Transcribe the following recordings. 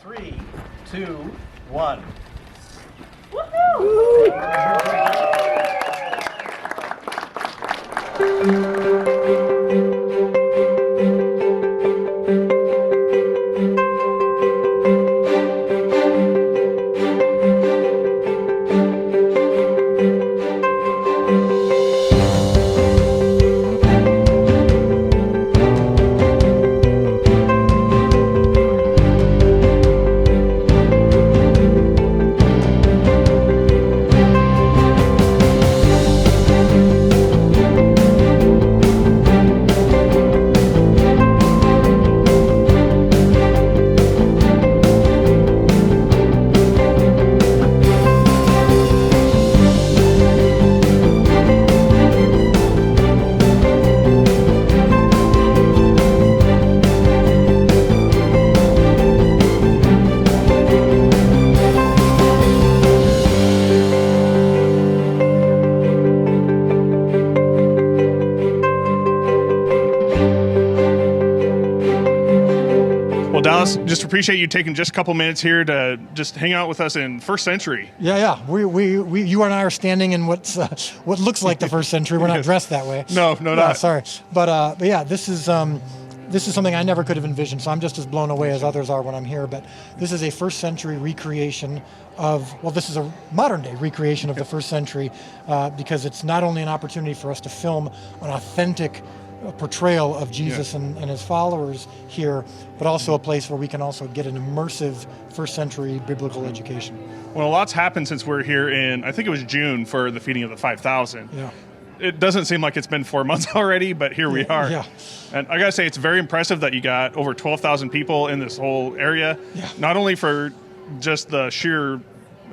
3, 2, 1. Well, Dallas, just appreciate you taking just a couple minutes here to just hang out with us in first century. Yeah. We you and I are standing in what looks like the first century. We're not dressed that way. No, not. Sorry, but yeah, this is something I never could have envisioned. So I'm just as blown away as others are when I'm here. But this is a first century recreation this is a modern day recreation of the first century because it's not only an opportunity for us to film an authentic portrayal of Jesus and his followers here, but also a place where we can also get an immersive first century biblical education. Well, a lot's happened since we're here in, I think it was June for the feeding of the 5,000. Yeah. It doesn't seem like it's been 4 months already, but here we are. Yeah. And I gotta say, it's very impressive that you got over 12,000 people in this whole area. Yeah. Not only for just the sheer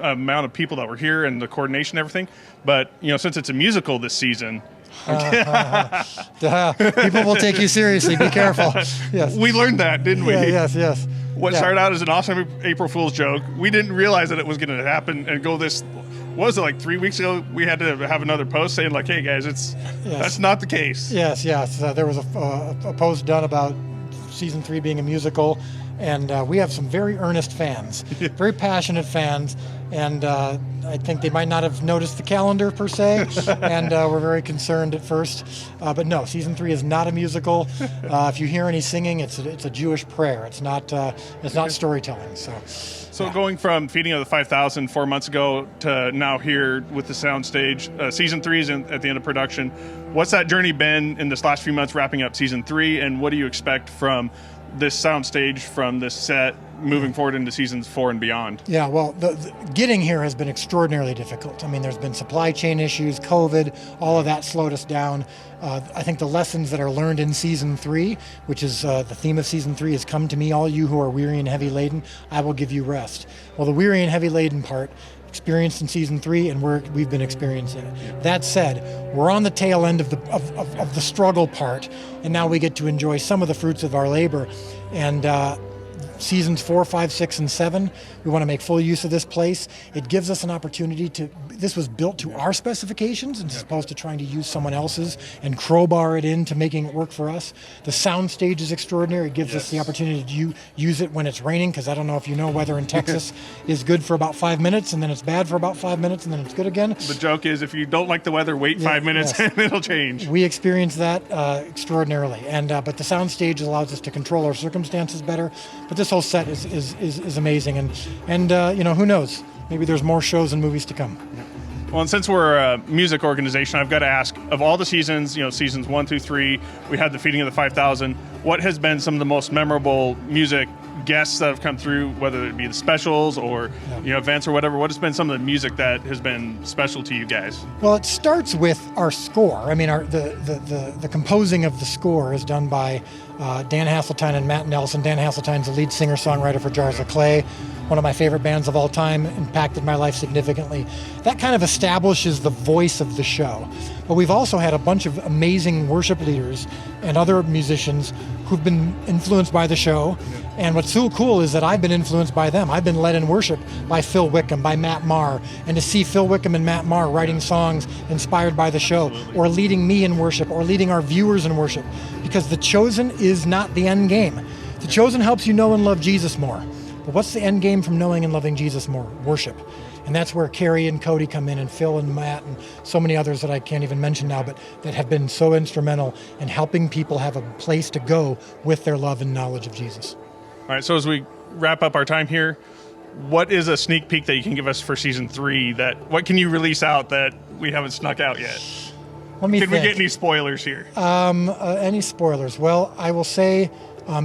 amount of people that were here and the coordination and everything, but since it's a musical this season, people will take you seriously. Be careful. Yes. We learned that, didn't we? Yeah, yes. What started out as an awesome April Fool's joke, we didn't realize that it was going to happen and go this. What was it, like 3 weeks ago? We had to have another post saying like, "Hey guys, that's not the case." Yes. There was a post done about season 3 being a musical, and we have some very earnest fans, very passionate fans, and I think they might not have noticed the calendar per se, and we're very concerned at first. But no, season 3 is not a musical. If you hear any singing, it's a Jewish prayer. It's not storytelling. So going from feeding of the 5,000 4 months ago to now here with the soundstage, season 3 is at the end of production. What's that journey been in this last few months wrapping up season 3, and what do you expect from this soundstage, from this set, moving forward into seasons 4 and beyond? Yeah, well, the getting here has been extraordinarily difficult. I mean, there's been supply chain issues, COVID, all of that slowed us down. I think the lessons that are learned in season 3, which is the theme of season 3, is "Come to me, all you who are weary and heavy laden, I will give you rest." Well, the weary and heavy laden part experienced in season 3, and we've been experiencing it. That said, we're on the tail end of the struggle part, and now we get to enjoy some of the fruits of our labor. And seasons 4, 5, 6, and 7, we want to make full use of this place. It gives us an opportunity this was built to our specifications as opposed to trying to use someone else's and crowbar it into making it work for us. The sound stage is extraordinary. It gives us the opportunity to use it when it's raining, because I don't know if you know, weather in Texas is good for about 5 minutes, and then it's bad for about 5 minutes, and then it's good again. The joke is, if you don't like the weather, wait 5 minutes and it'll change. We experience that extraordinarily, and but the sound stage allows us to control our circumstances better. But this whole set is amazing, and who knows? Maybe there's more shows and movies to come. Well, and since we're a music organization, I've got to ask, of all the seasons, seasons 1 through 3, we had the feeding of the 5,000. What has been some of the most memorable music guests that have come through, whether it be the specials or events or whatever? What has been some of the music that has been special to you guys? Well, it starts with our score. I mean, the composing of the score is done by Dan Hasseltine and Matt Nelson. Dan Hasseltine's the lead singer-songwriter for Jars of Clay, one of my favorite bands of all time, impacted my life significantly. That kind of establishes the voice of the show. But we've also had a bunch of amazing worship leaders and other musicians who've been influenced by the show. And what's so cool is that I've been influenced by them. I've been led in worship by Phil Wickham, by Matt Maher, and to see Phil Wickham and Matt Maher writing songs inspired by the show, or leading me in worship, or leading our viewers in worship, because The Chosen is not the end game. The Chosen helps you know and love Jesus more. But what's the end game from knowing and loving Jesus more? Worship. And that's where Carrie and Cody come in, and Phil and Matt and so many others that I can't even mention now, but that have been so instrumental in helping people have a place to go with their love and knowledge of Jesus. All right, so as we wrap up our time here, what is a sneak peek that you can give us for season 3? What can you release out that we haven't snuck out yet? Let me Can think. we get any spoilers here? Any spoilers? Well, I will say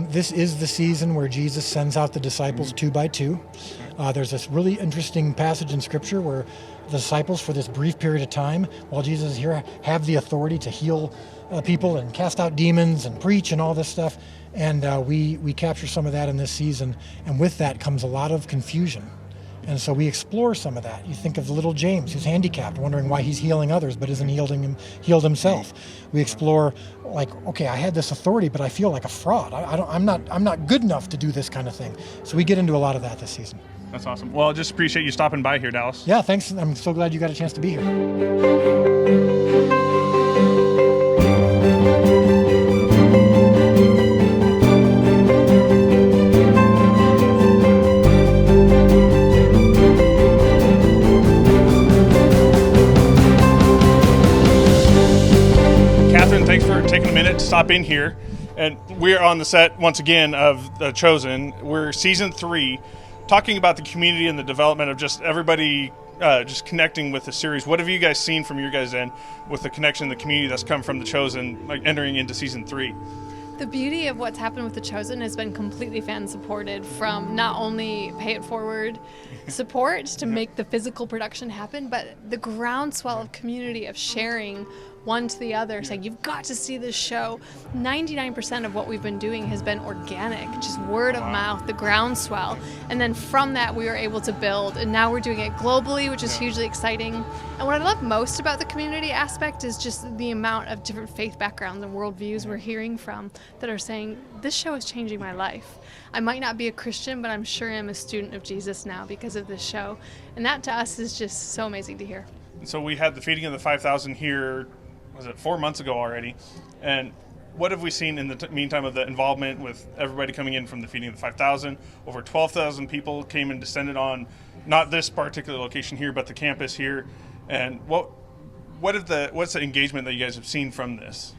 this is the season where Jesus sends out the disciples 2 by 2. There's this really interesting passage in Scripture where the disciples, for this brief period of time, while Jesus is here, have the authority to heal people and cast out demons and preach and all this stuff. And we capture some of that in this season. And with that comes a lot of confusion. And so we explore some of that. You think of little James, who's handicapped, wondering why he's healing others but isn't healed himself. We explore, like, okay, I had this authority, but I feel like a fraud. I'm not good enough to do this kind of thing. So we get into a lot of that this season. That's awesome. Well, I just appreciate you stopping by here, Dallas. Yeah, thanks. I'm so glad you got a chance to be here. Catherine, thanks for taking a minute to stop in here. And we're on the set once again of The Chosen. We're season 3, talking about the community and the development of just everybody just connecting with the series. What have you guys seen from your guys' end with the connection, the community that's come from The Chosen, like entering into season 3? The beauty of what's happened with The Chosen has been completely fan supported, from not only pay it forward support to make the physical production happen, but the groundswell of community of sharing one to the other, saying, you've got to see this show. 99% of what we've been doing has been organic, just word of mouth, the groundswell. And then from that, we were able to build, and now we're doing it globally, which is hugely exciting. And what I love most about the community aspect is just the amount of different faith backgrounds and worldviews we're hearing from that are saying, this show is changing my life. I might not be a Christian, but I'm sure I'm a student of Jesus now because of this show. And that to us is just so amazing to hear. So we had the feeding of the 5,000 here, was it 4 months ago already? And what have we seen in the meantime of the involvement with everybody coming in from the feeding of the 5,000? Over 12,000 people came and descended on not this particular location here, but the campus here. And what's the engagement that you guys have seen from this?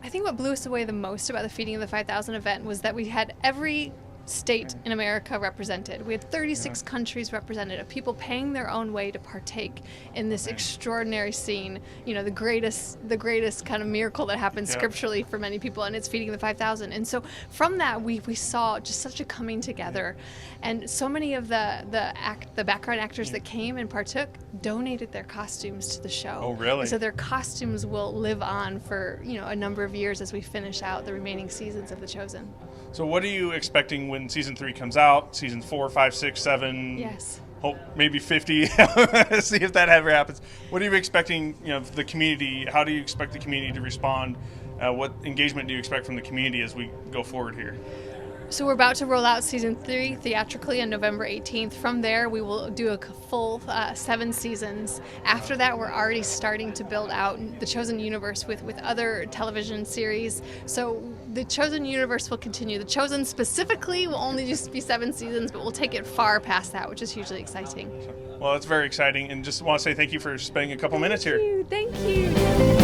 I think what blew us away the most about the Feeding of the 5,000 event was that we had every state in America represented. We had 36 countries represented, of people paying their own way to partake in this extraordinary scene, you know, the greatest kind of miracle that happens scripturally for many people, and it's Feeding the 5,000. And so from that, we saw just such a coming together. And so many of the background actors that came and partook donated their costumes to the show. Oh, really? And so their costumes will live on for, you know, a number of years as we finish out the remaining seasons of The Chosen. So what are you expecting when season 3 comes out? Season 4, 5, 6, 7? Yes. Hope maybe 50. See if that ever happens. What are you expecting, you know, the community? How do you expect the community to respond? What engagement do you expect from the community as we go forward here? So we're about to roll out season 3 theatrically on November 18th. From there, we will do a full 7 seasons. After that, we're already starting to build out the Chosen universe with other television series. So the Chosen universe will continue. The Chosen specifically will only just be 7 seasons, but we'll take it far past that, which is hugely exciting. Well, that's very exciting, and just want to say thank you for spending a couple minutes here. Thank you.